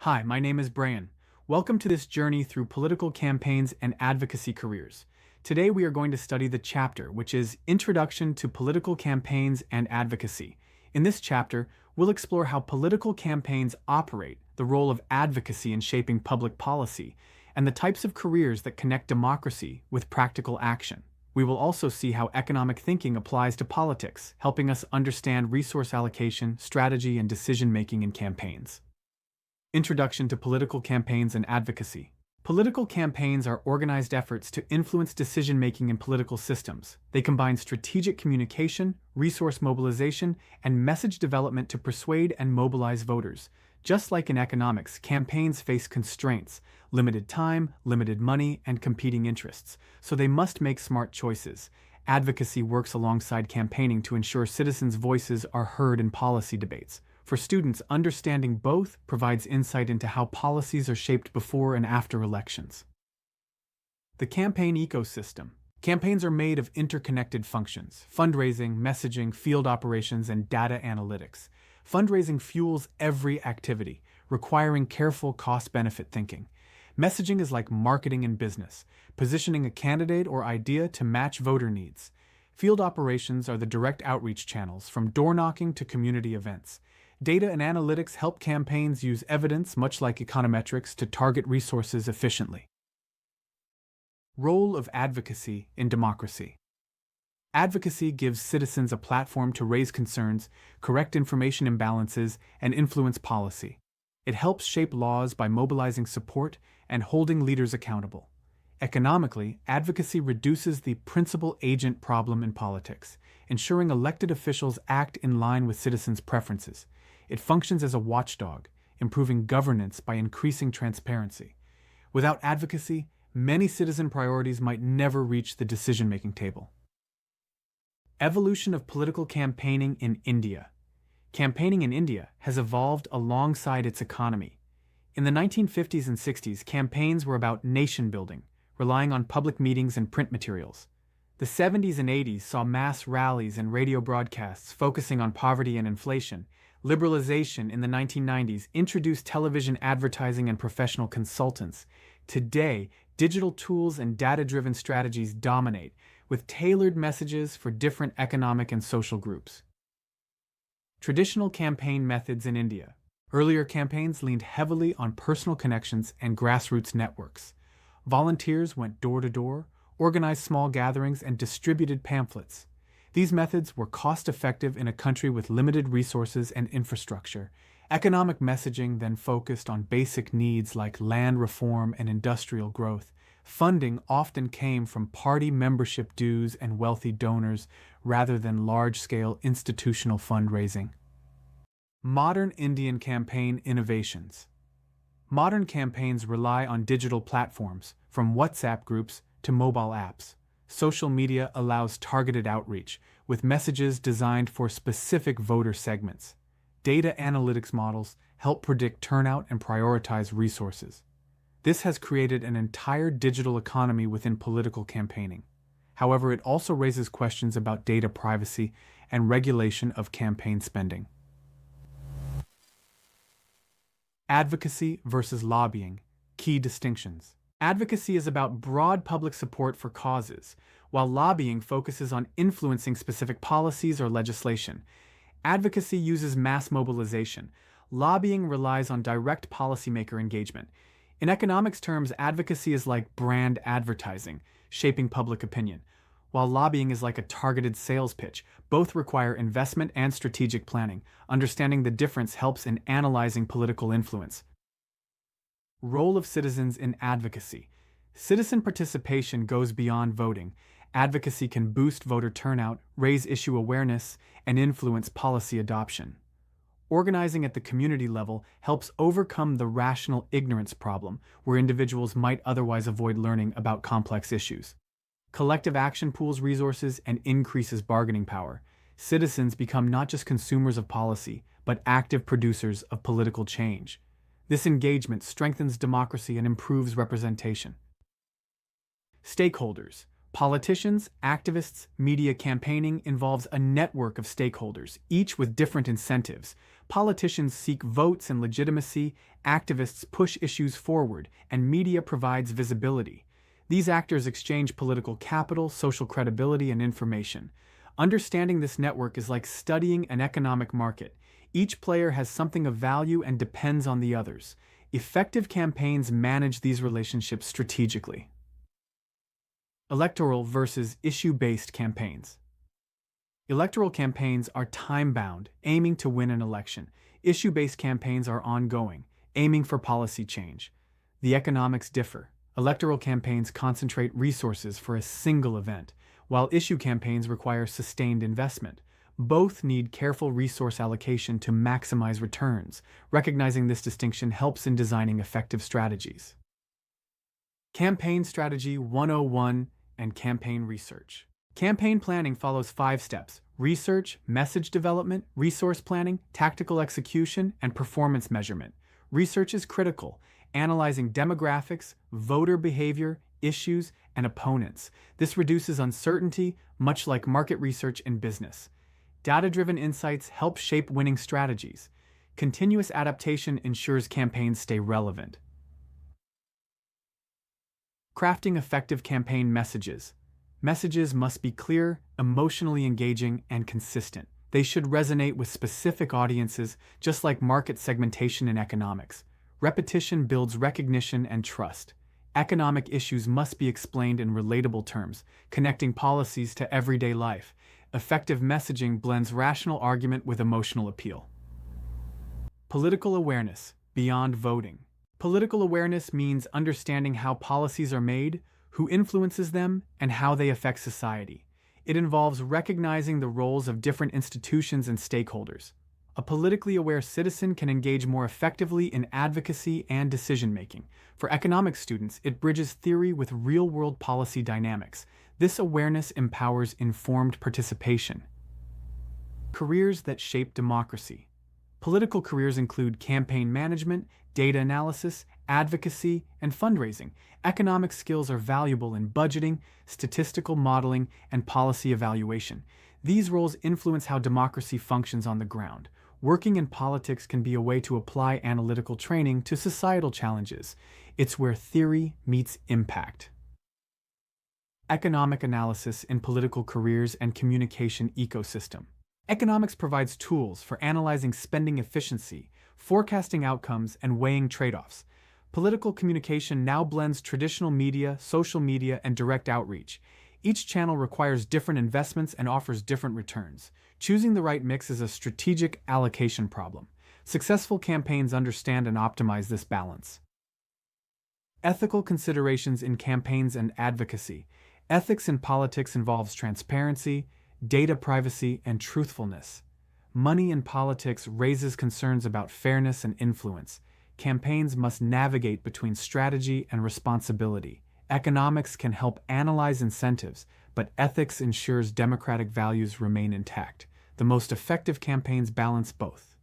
Hi, my name is Brian. Welcome to this journey through political campaigns and advocacy careers. Today we are going to study the chapter, which is Introduction to Political Campaigns and Advocacy. In this chapter, we'll explore how political campaigns operate, the role of advocacy in shaping public policy, and the types of careers that connect democracy with practical action. We will also see how economic thinking applies to politics, helping us understand resource allocation, strategy, and decision-making in campaigns. Introduction to Political Campaigns and Advocacy. Political campaigns are organized efforts to influence decision-making in political systems. They combine strategic communication, resource mobilization, and message development to persuade and mobilize voters. Just like in economics, campaigns face constraints, limited time, limited money, and competing interests, so they must make smart choices. Advocacy works alongside campaigning to ensure citizens' voices are heard in policy debates. For students, understanding both provides insight into how policies are shaped before and after elections. The campaign ecosystem. Campaigns are made of interconnected functions: fundraising, messaging, field operations, and data analytics. Fundraising fuels every activity, requiring careful cost-benefit thinking. Messaging is like marketing in business, positioning a candidate or idea to match voter needs. Field operations are the direct outreach channels, from door-knocking to community events. Data and analytics help campaigns use evidence, much like econometrics, to target resources efficiently. Role of advocacy in democracy. Advocacy gives citizens a platform to raise concerns, correct information imbalances, and influence policy. It helps shape laws by mobilizing support and holding leaders accountable. Economically, advocacy reduces the principal-agent problem in politics, ensuring elected officials act in line with citizens' preferences. It functions as a watchdog, improving governance by increasing transparency. Without advocacy, many citizen priorities might never reach the decision-making table. Evolution of political campaigning in India. Campaigning in India has evolved alongside its economy. In the 1950s and 60s, campaigns were about nation-building, relying on public meetings and print materials. The 70s and 80s saw mass rallies and radio broadcasts focusing on poverty and inflation. Liberalization in the 1990s introduced television advertising and professional consultants. Today, digital tools and data-driven strategies dominate, with tailored messages for different economic and social groups. Traditional campaign methods in India. Earlier campaigns leaned heavily on personal connections and grassroots networks. Volunteers went door to door, organized small gatherings, and distributed pamphlets. These methods were cost-effective in a country with limited resources and infrastructure. Economic messaging then focused on basic needs like land reform and industrial growth. Funding often came from party membership dues and wealthy donors rather than large-scale institutional fundraising. Modern Indian campaign innovations. Modern campaigns rely on digital platforms, from WhatsApp groups to mobile apps. Social media allows targeted outreach, with messages designed for specific voter segments. Data analytics models help predict turnout and prioritize resources. This has created an entire digital economy within political campaigning. However, it also raises questions about data privacy and regulation of campaign spending. Advocacy versus lobbying. Key distinctions. Advocacy is about broad public support for causes, while lobbying focuses on influencing specific policies or legislation. Advocacy uses mass mobilization. Lobbying relies on direct policymaker engagement. In economics terms, advocacy is like brand advertising, shaping public opinion, while lobbying is like a targeted sales pitch. Both require investment and strategic planning. Understanding the difference helps in analyzing political influence. Role of citizens in advocacy. Citizen participation goes beyond voting. Advocacy can boost voter turnout, raise issue awareness, and influence policy adoption. Organizing at the community level helps overcome the rational ignorance problem, where individuals might otherwise avoid learning about complex issues. Collective action pools resources and increases bargaining power. Citizens become not just consumers of policy, but active producers of political change. This engagement strengthens democracy and improves representation. Stakeholders. Politicians, activists, media campaigning involves a network of stakeholders, each with different incentives. Politicians seek votes and legitimacy, activists push issues forward, and media provides visibility. These actors exchange political capital, social credibility, and information. Understanding this network is like studying an economic market. Each player has something of value and depends on the others. Effective campaigns manage these relationships strategically. Electoral versus issue-based campaigns. Electoral campaigns are time-bound, aiming to win an election. Issue-based campaigns are ongoing, aiming for policy change. The economics differ. Electoral campaigns concentrate resources for a single event, while issue campaigns require sustained investment. Both need careful resource allocation to maximize returns. Recognizing this distinction helps in designing effective strategies. Campaign Strategy 101 and Campaign Research. Campaign planning follows 5 steps: research, message development, resource planning, tactical execution, and performance measurement. Research is critical, analyzing demographics, voter behavior, issues, and opponents. This reduces uncertainty, much like market research in business. Data-driven insights help shape winning strategies. Continuous adaptation ensures campaigns stay relevant. Crafting effective campaign messages. Messages must be clear, emotionally engaging, and consistent. They should resonate with specific audiences, just like market segmentation in economics. Repetition builds recognition and trust. Economic issues must be explained in relatable terms, connecting policies to everyday life. Effective messaging blends rational argument with emotional appeal. Political awareness, beyond voting. Political awareness means understanding how policies are made, who influences them, and how they affect society. It involves recognizing the roles of different institutions and stakeholders. A politically aware citizen can engage more effectively in advocacy and decision-making. For economics students, it bridges theory with real-world policy dynamics. This awareness empowers informed participation. Careers that shape democracy. Political careers include campaign management, data analysis, advocacy, and fundraising. Economic skills are valuable in budgeting, statistical modeling, and policy evaluation. These roles influence how democracy functions on the ground. Working in politics can be a way to apply analytical training to societal challenges. It's where theory meets impact. Economic analysis in political careers and communication ecosystem. Economics provides tools for analyzing spending efficiency, forecasting outcomes, and weighing trade-offs. Political communication now blends traditional media, social media, and direct outreach. Each channel requires different investments and offers different returns. Choosing the right mix is a strategic allocation problem. Successful campaigns understand and optimize this balance. Ethical considerations in campaigns and advocacy. Ethics in politics involves transparency, data privacy, and truthfulness. Money in politics raises concerns about fairness and influence. Campaigns must navigate between strategy and responsibility. Economics can help analyze incentives, but ethics ensures democratic values remain intact. The most effective campaigns balance both.